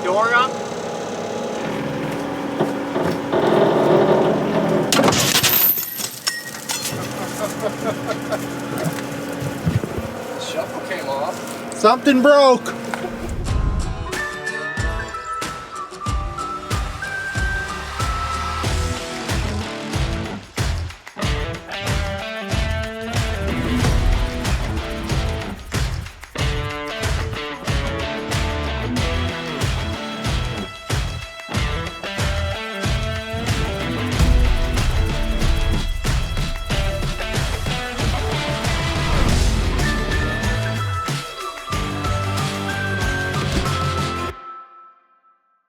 door up. The shuffle came off. Something broke.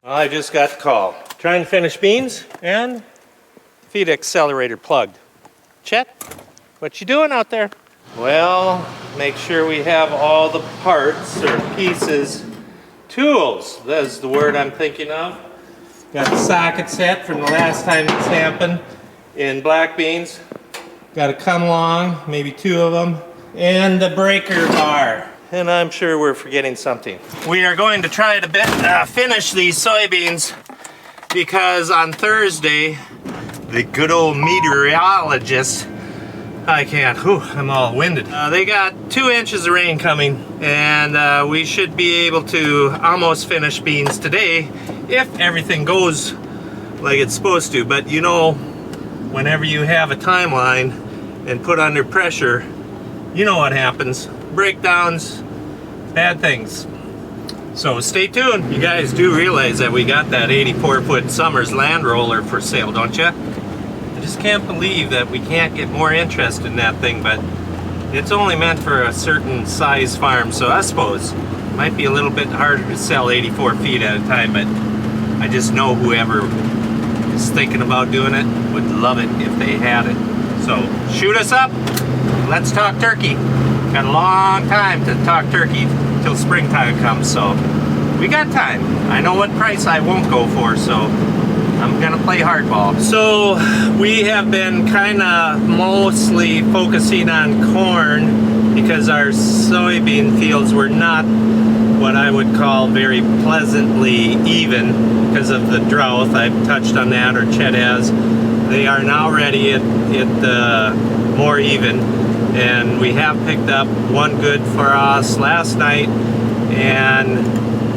Well, I just got the call. Trying to finish beans and feed accelerator plugged. Chet, what you doing out there? Well, make sure we have all the parts or pieces. Tools, that's the word I'm thinking of. Got the socket set from the last time this happened in black beans. Got to come along, maybe 2 of them. And the breaker bar. And I'm sure we're forgetting something. We are going to try to finish these soybeans because on Thursday, the good old meteorologist, I'm all winded. They got 2 inches of rain coming and we should be able to almost finish beans today if everything goes like it's supposed to. But you know, whenever you have a timeline and put under pressure, you know what happens. Breakdowns, bad things. So stay tuned. You guys do realize that we got that 84-foot Summers Land Roller for sale, don't you? I just can't believe that we can't get more interest in that thing, but it's only meant for a certain size farm, so I suppose it might be a little bit harder to sell 84 feet at a time, but I just know whoever is thinking about doing it would love it if they had it. So shoot us up. Let's talk turkey. Got a long time to talk turkey till springtime comes, so we got time. I know what price I won't go for, so I'm gonna play hardball. So we have been kind of mostly focusing on corn because our soybean fields were not what I would call very pleasantly even because of the drought. I've touched on that, or Chet has. They are now ready at more even. And we have picked up one good for us last night, and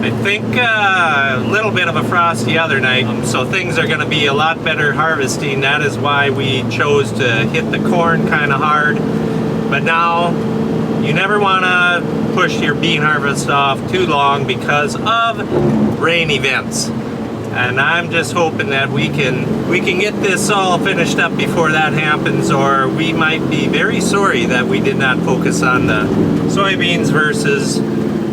I think a little bit of a frost the other night. So things are going to be a lot better harvesting. That is why we chose to hit the corn kind of hard. But now, you never want to push your bean harvest off too long because of rain events. And I'm just hoping that we can get this all finished up before that happens, or we might be very sorry that we did not focus on the soybeans versus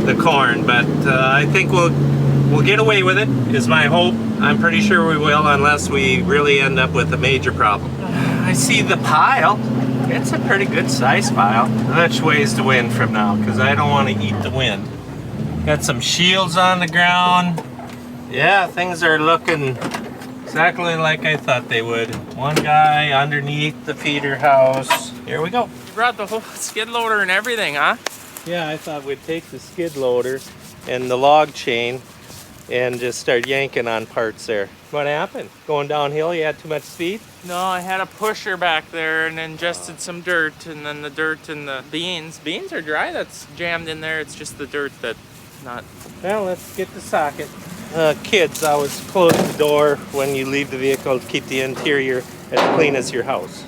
the corn. But I think we'll get away with it, is my hope. I'm pretty sure we will, unless we really end up with a major problem. I see the pile. It's a pretty good size pile. Which way's the wind from now? Because I don't want to eat the wind. Got some shields on the ground. Yeah, things are looking exactly like I thought they would. One guy underneath the feeder house. Here we go. You brought the whole skid loader and everything, huh? Yeah, I thought we'd take the skid loader and the log chain and just start yanking on parts there. What happened? Going downhill, you had too much speed? No, I had a pusher back there and ingested some dirt, and then the dirt and the beans. Beans are dry, that's jammed in there. It's just the dirt that's not. Well, let's get the socket. Kids, always close the door when you leave the vehicle to keep the interior as clean as your house.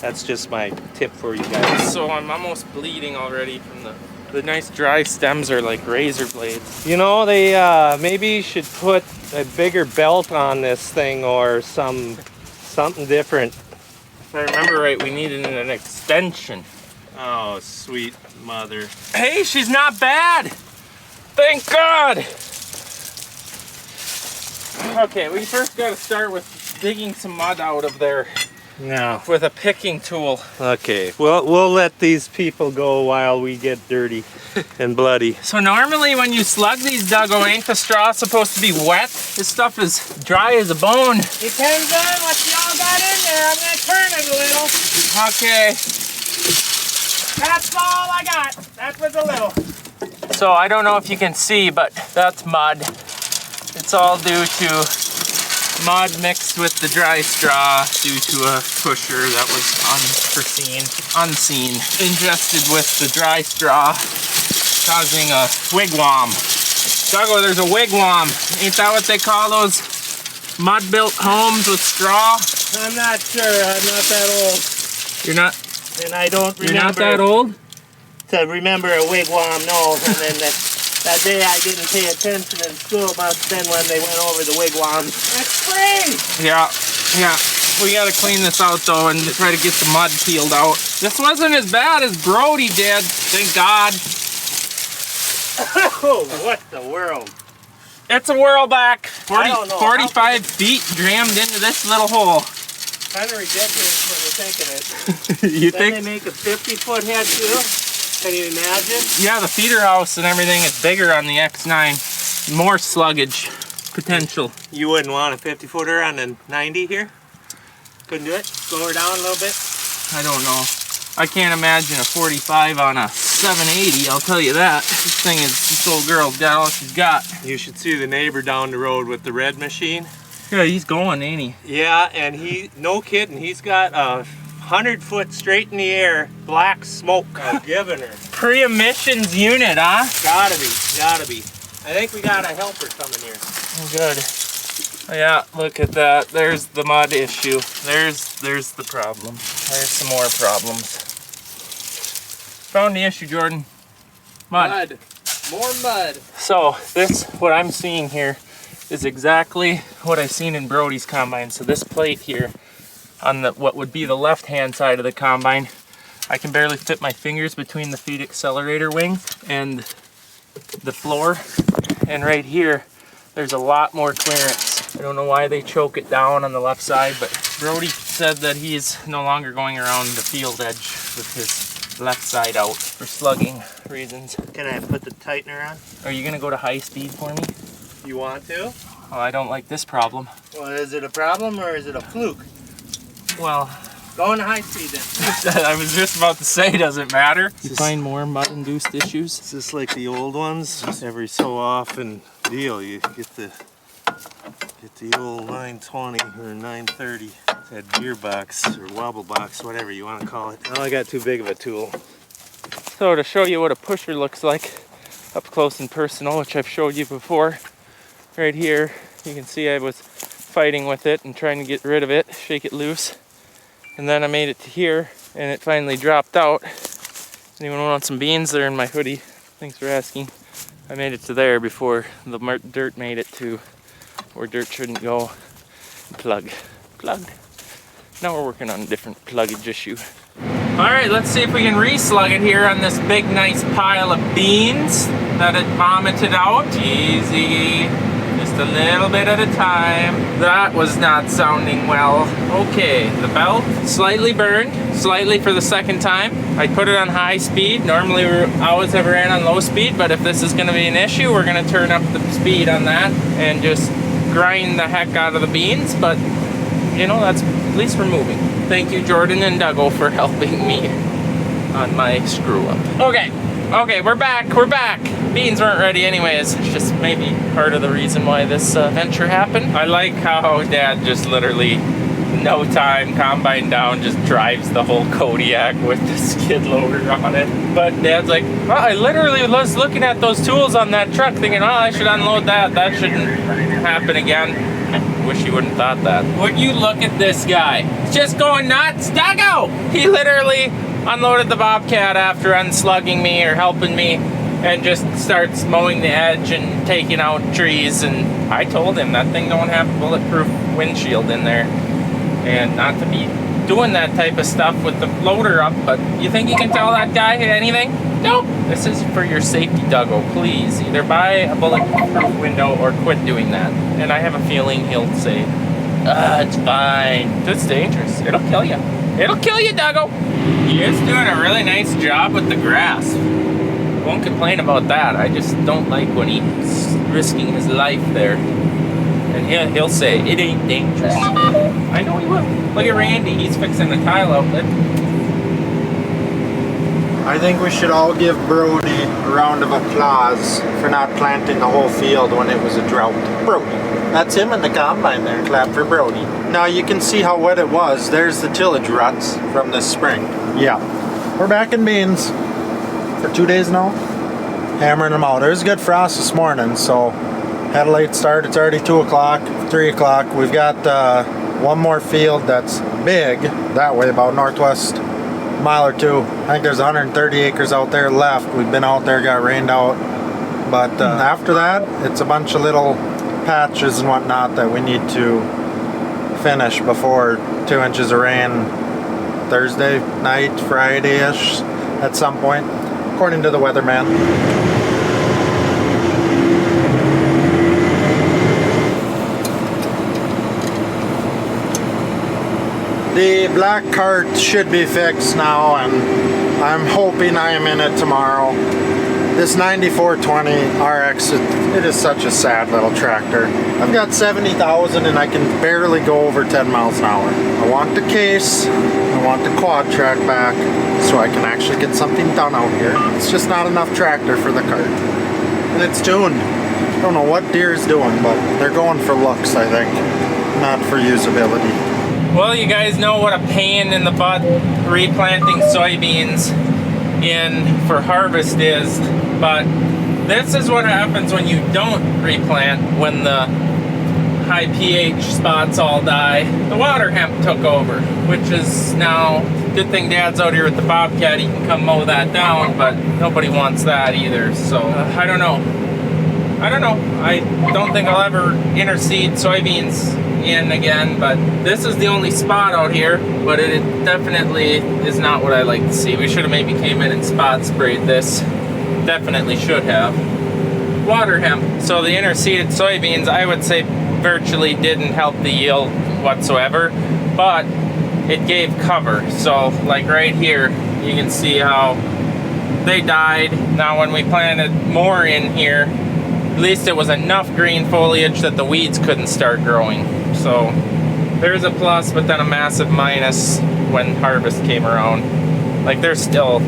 That's just my tip for you guys. So I'm almost bleeding already from the nice dry stems are like razor blades. You know, they maybe should put a bigger belt on this thing or something different. If I remember right, we needed an extension. Oh, sweet mother. Hey, she's not bad! Thank God! Okay, we first got to start with digging some mud out of there. No. With a picking tool. Okay, well, we'll let these people go while we get dirty and bloody. So normally when you slug these, Duggo, ain't the straw supposed to be wet? This stuff is dry as a bone. Depends on what y'all got in there. I'm gonna turn it a little. Okay. That's all I got. That was a little. So I don't know if you can see, but that's mud. It's all due to mud mixed with the dry straw due to a pusher that was unseen, ingested with the dry straw, causing a wigwam. Duggo, there's a wigwam. Ain't that what they call those mud-built homes with straw? I'm not sure. I'm not that old. You're not? And I don't remember. You're not that old? To remember a wigwam, no. And then that day I didn't pay attention in school must have been when they went over the wigwams. That's free! Yeah. We gotta clean this out though and try to get the mud peeled out. This wasn't as bad as Brody did, thank God. Oh, what the world? It's a whirlback. I don't know. 45 feet jammed into this little hole. Kind of ridiculous when you're thinking it. You Then think? they make a 50-foot head too? Can you imagine? Yeah, the feeder house and everything is bigger on the X9. More sluggage potential. You wouldn't want a 50-footer on the 90 here? Couldn't do it? Slow her down a little bit? I don't know. I can't imagine a 45 on a 780, I'll tell you that. This old girl's got all she's got. You should see the neighbor down the road with the red machine. Yeah, he's going, ain't he? Yeah, and no kidding, he's got a 100-foot straight in the air black smoke giving her. Pre-emissions unit, huh? Gotta be. I think we got a helper coming here. Oh, good. Yeah, look at that. There's the mud issue. There's the problem. There's some more problems. Found the issue, Jordan. Mud. More mud. So what I'm seeing here is exactly what I seen in Brody's combine. So this plate here on what would be the left-hand side of the combine, I can barely fit my fingers between the feed accelerator wing and the floor. And right here, there's a lot more clearance. I don't know why they choke it down on the left side, but Brody said that he's no longer going around the field edge with his left side out for slugging reasons. Can I put the tightener on? Are you gonna go to high speed for me? You want to? Oh, I don't like this problem. Well, is it a problem or is it a fluke? Well, Going to high speed then. I was just about to say, does it matter? You find more mud-induced issues? Is this like the old ones? Every so often deal, you get the old 920 or 930, that gearbox or wobble box, whatever you want to call it. Now I got too big of a tool. So to show you what a pusher looks like up close and personal, which I've showed you before, right here, you can see I was fighting with it and trying to get rid of it, shake it loose. And then I made it to here and it finally dropped out. Anyone want some beans? They're in my hoodie. Thanks for asking. I made it to there before the dirt made it to where dirt shouldn't go. Plugged. Now we're working on a different pluggage issue. All right, let's see if we can re-slug it here on this big, nice pile of beans that it vomited out. Easy, just a little bit at a time. That was not sounding well. Okay, the belt slightly burned, slightly for the second time. I put it on high speed. Normally we always have ran on low speed, but if this is gonna be an issue, we're gonna turn up the speed on that and just grind the heck out of the beans, but you know, that's at least we're moving. Thank you, Jordan and Duggo, for helping me on my screw up. Okay, we're back. Beans weren't ready anyways. It's just maybe part of the reason why this venture happened. I like how Dad just literally, no time, combine down, just drives the whole Kodiak with the skid loader on it. But Dad's like, well, I literally was looking at those tools on that truck thinking, oh, I should unload that. That shouldn't happen again. Wish you wouldn't thought that. Would you look at this guy? He's just going nuts. Duggo! He literally unloaded the Bobcat after unslugging me or helping me and just starts mowing the edge and taking out trees. And I told him that thing don't have a bulletproof windshield in there. And not to be doing that type of stuff with the loader up, but you think you can tell that guy anything? Nope. This is for your safety, Duggo. Please, either buy a bulletproof window or quit doing that. And I have a feeling he'll say, it's fine. That's dangerous. It'll kill you. It'll kill you, Duggo. He is doing a really nice job with the grass. Won't complain about that. I just don't like when he's risking his life there. And he'll say, it ain't dangerous. I know he will. Look at Randy, he's fixing the tile outlet. I think we should all give Brody a round of applause for not planting the whole field when it was a drought. Brody. That's him in the combine there. Clap for Brody. Now you can see how wet it was. There's the tillage ruts from this spring. Yeah. We're back in beans for 2 days now. Hammering them out. There was a good frost this morning, so had a late start. It's already 2 o'clock, 3 o'clock. We've got one more field that's big that way, about northwest mile or two. I think there's 130 acres out there left. We've been out there, got rained out, but after that it's a bunch of little patches and whatnot that we need to finish before 2 inches of rain Thursday night, Friday-ish at some point, according to the weatherman. The black cart should be fixed now, and I'm hoping I am in it tomorrow. This 9420 RX, it is such a sad little tractor. I've got 70,000 and I can barely go over 10 miles an hour. I want the case, I want the quad track back, so I can actually get something done out here. It's just not enough tractor for the cart. And it's tuned. I don't know what Deere's doing, but they're going for looks, I think, not for usability. Well, you guys know what a pain in the butt replanting soybeans in for harvest is, but this is what happens when you don't replant, when the high pH spots all die. The water hemp took over, which is now, good thing Dad's out here with the Bobcat, he can come mow that down, but nobody wants that either, so I don't know. I don't think I'll ever interseed soybeans in again, but this is the only spot out here, but it definitely is not what I like to see. We should have maybe came in and spot sprayed this. Definitely should have. Water hemp. So the interseeded soybeans, I would say, virtually didn't help the yield whatsoever, but it gave cover. So like right here, you can see how they died. Now when we planted more in here, at least it was enough green foliage that the weeds couldn't start growing. So there's a plus, but then a massive minus when harvest came around. Like they're still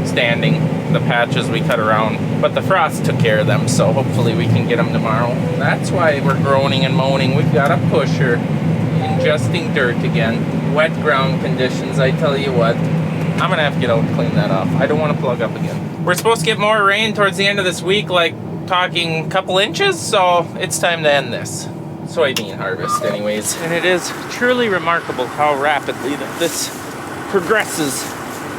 standing, the patches we cut around, but the frost took care of them, so hopefully we can get them tomorrow. That's why we're groaning and moaning. We've got a pusher ingesting dirt again. Wet ground conditions, I tell you what. I'm gonna have to get out and clean that off. I don't want to plug up again. We're supposed to get more rain towards the end of this week, like talking a couple inches, so it's time to end this soybean harvest anyways. And it is truly remarkable how rapidly that this progresses.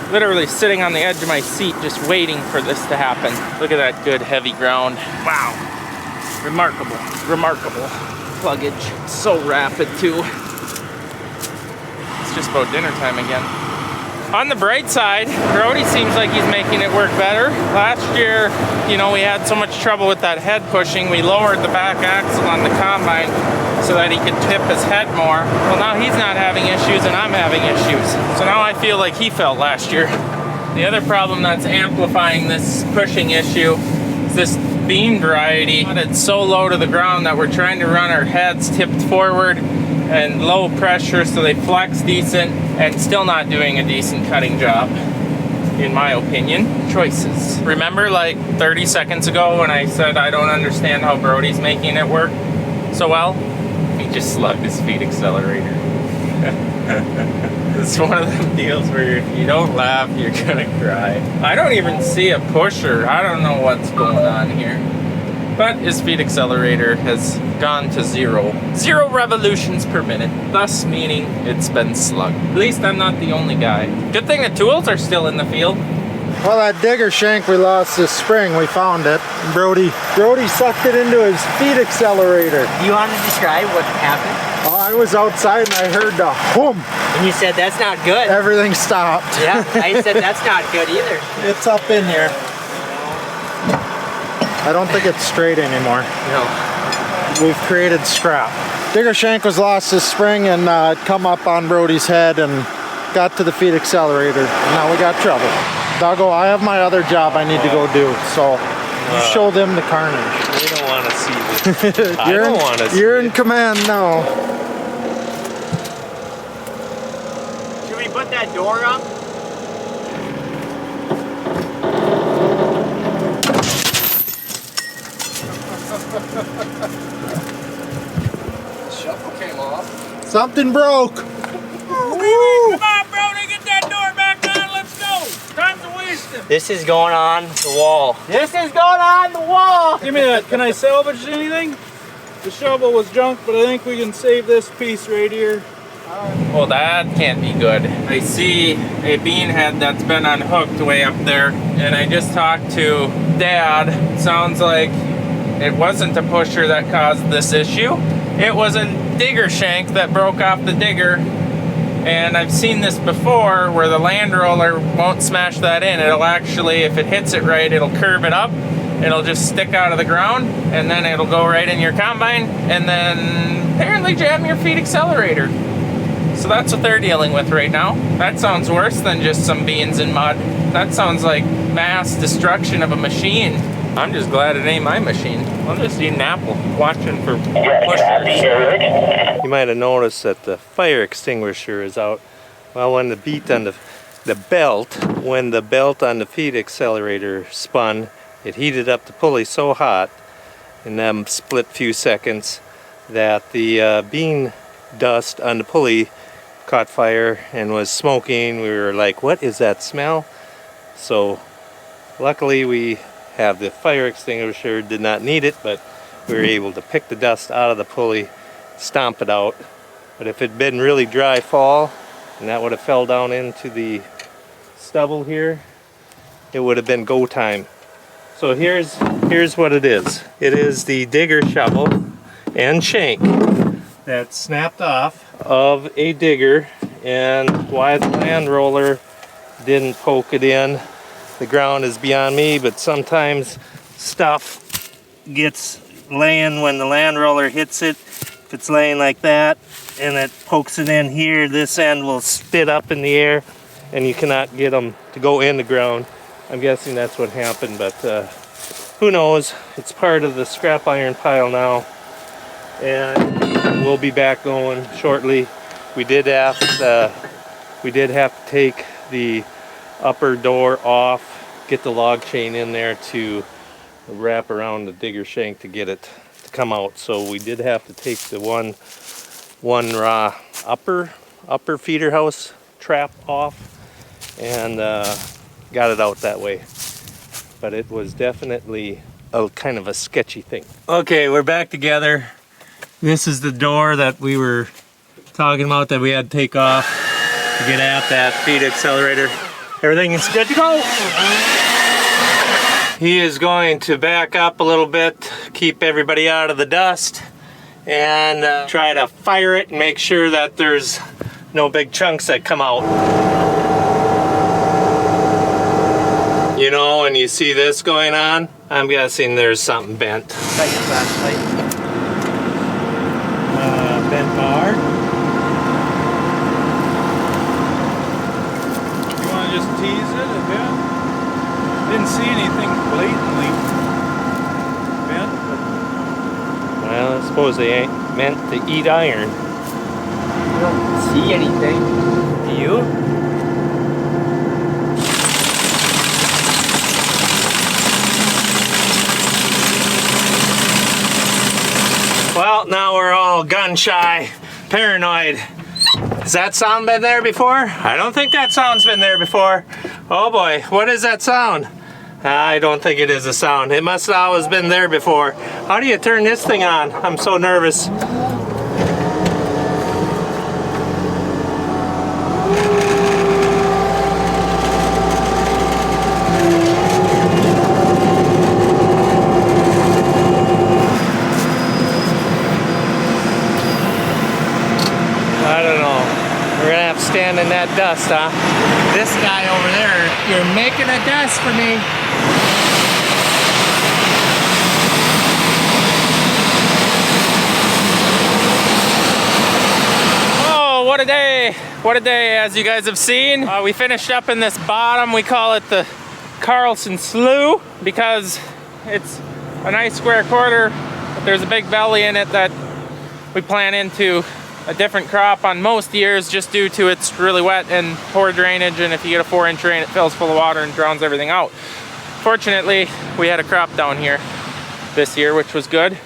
Literally sitting on the edge of my seat just waiting for this to happen. Look at that good heavy ground. Wow. Remarkable, remarkable pluggage. So rapid too. It's just about dinner time again. On the bright side, Brody seems like he's making it work better. Last year, you know, we had so much trouble with that head pushing, we lowered the back axle on the combine so that he could tip his head more. Well, now he's not having issues and I'm having issues. So now I feel like he felt last year. The other problem that's amplifying this pushing issue is this bean variety. It's so low to the ground that we're trying to run our heads tipped forward and low pressure so they flex decent, and still not doing a decent cutting job, in my opinion. Choices. Remember like 30 seconds ago when I said I don't understand how Brody's making it work so well? He just slugged his feed accelerator. It's one of them deals where if you don't laugh, you're gonna cry. I don't even see a pusher. I don't know what's going on here. But his feed accelerator has gone to 0 revolutions per minute, thus meaning it's been slugged. At least I'm not the only guy. Good thing the tools are still in the field. Well, that digger shank we lost this spring, we found it. Brody sucked it into his feed accelerator. You want to describe what happened? Oh, I was outside and I heard the whoom. And you said that's not good. Everything stopped. Yeah, I said that's not good either. It's up in here. I don't think it's straight anymore. No. We've created scrap. Digger shank was lost this spring and it come up on Brody's head and got to the feed accelerator. And now we got trouble. Doggo, I have my other job I need to go do, so you show them the carnage. We don't want to see this. I don't want to see You're it. in command now. Should we put that door up? The shuffle came off. Something broke. Come on, Brody, get that door back on. Let's go. Time's a wasting. This is going on the wall. This is going on the wall. Give me that. Can I salvage anything? The shovel was junk, but I think we can save this piece right here. Well, that can't be good. I see a bean head that's been unhooked way up there, and I just talked to Dad. Sounds like it wasn't a pusher that caused this issue. It was a digger shank that broke off the digger, and I've seen this before where the land roller won't smash that in. It'll actually, if it hits it right, it'll curve it up. It'll just stick out of the ground, and then it'll go right in your combine, and then apparently jam your feed accelerator. So that's what they're dealing with right now. That sounds worse than just some beans and mud. That sounds like mass destruction of a machine. I'm just glad it ain't my machine. I'm just eating an apple, watching for pushers. You might have noticed that the fire extinguisher is out. Well, when the beat on the belt, when the belt on the feed accelerator spun, it heated up the pulley so hot in them split few seconds that the bean dust on the pulley caught fire and was smoking. We were like, what is that smell? So luckily we have the fire extinguisher, did not need it, but we were able to pick the dust out of the pulley, stomp it out. But if it had been really dry fall and that would have fell down into the stubble here, it would have been go time. So here's what it is. It is the digger shovel and shank that snapped off of a digger, and why the land roller didn't poke it in the ground is beyond me, but sometimes stuff gets laying when the land roller hits it. If it's laying like that and it pokes it in here, this end will spit up in the air and you cannot get them to go in the ground. I'm guessing that's what happened, but who knows? It's part of the scrap iron pile now, and we'll be back going shortly. We did have to take the upper door off, get the log chain in there to wrap around the digger shank to get it to come out. So we did have to take the one upper feeder house trap off, and got it out that way. But it was definitely a kind of a sketchy thing. Okay, we're back together. This is the door that we were talking about that we had to take off to get at that feed accelerator. Everything is good to go. He is going to back up a little bit, keep everybody out of the dust, and try to fire it and make sure that there's no big chunks that come out. You know, when you see this going on, I'm guessing there's something bent. Bent bar. You want to just tease it a bit? Didn't see anything blatantly bent, but Well, I suppose they ain't meant to eat iron. I don't see anything. Do you? Well, now we're all gun shy, paranoid. Has that sound been there before? I don't think that sound's been there before. Oh boy, what is that sound? I don't think it is a sound. It must have always been there before. How do you turn this thing on? I'm so nervous. I don't know. We're gonna have to stand in that dust, huh? This guy over there, you're making a dust for me. Oh, what a day! What a day, as you guys have seen. We finished up in this bottom. We call it the Carlson Slough because it's a nice square quarter, but there's a big belly in it that we plant into a different crop on most years just due to it's really wet and poor drainage, and if you get a 4-inch rain it fills full of water and drowns everything out. Fortunately, we had a crop down here this year, which was good.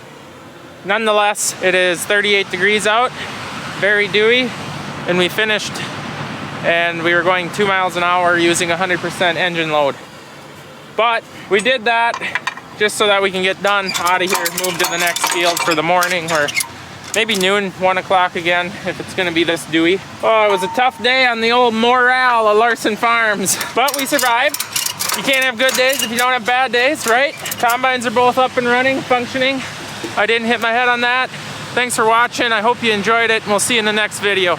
Nonetheless, it is 38 degrees out, very dewy, and we finished, and we were going 2 miles an hour using 100% engine load. But we did that just so that we can get done out of here, move to the next field for the morning, or maybe noon, 1 o'clock again, if it's gonna be this dewy. Oh, it was a tough day on the old morale of Larson Farms, but we survived. You can't have good days if you don't have bad days, right? Combines are both up and running, functioning. I didn't hit my head on that. Thanks for watching. I hope you enjoyed it, and we'll see you in the next video.